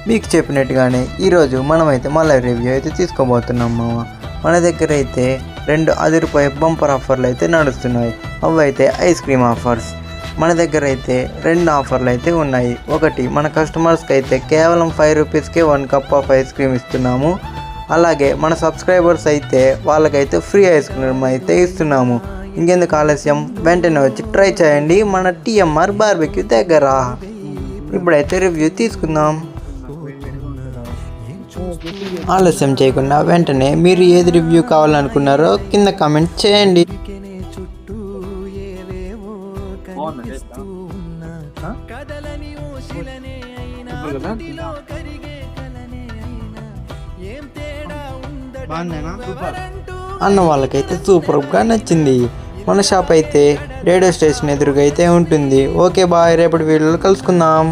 మీకు చెప్పినట్టుగానే ఈరోజు మనమైతే మళ్ళీ రివ్యూ అయితే తీసుకోబోతున్నాం మామ. మన దగ్గర అయితే 2 రూపాయల బంపర్ ఆఫర్లు అయితే నడుస్తున్నాయి. అవి అయితే ఐస్ క్రీమ్ ఆఫర్స్. మన దగ్గర అయితే 2 ఆఫర్లు అయితే ఉన్నాయి. ఒకటి మన కస్టమర్స్కి అయితే కేవలం 5 రూపీస్కే 1 కప్ ఆఫ్ ఐస్ క్రీమ్ ఇస్తున్నాము. అలాగే మన సబ్స్క్రైబర్స్ అయితే వాళ్ళకైతే ఫ్రీ ఐస్ క్రీమ్ అయితే ఇస్తున్నాము. ఇంకెందుకు ఆలస్యం, వెంటనే వచ్చి ట్రై చేయండి మన టీఎంఆర్ బార్బెక్యూ దగ్గర. ఇప్పుడైతే రివ్యూ తీసుకుందాం. ఆలస్యం చేయకుండా వెంటనే మీరు ఏది రివ్యూ కావాలనుకున్నారో కింద కామెంట్ చేయండి. అన్న వాళ్ళకైతే సూపర్గా నచ్చింది. మన షాప్ అయితే రేడియో స్టేషన్ ఎదురుగా అయితే ఉంటుంది. ఓకే బాయ్, రేపటి వీడియోలో కలుసుకుందాం.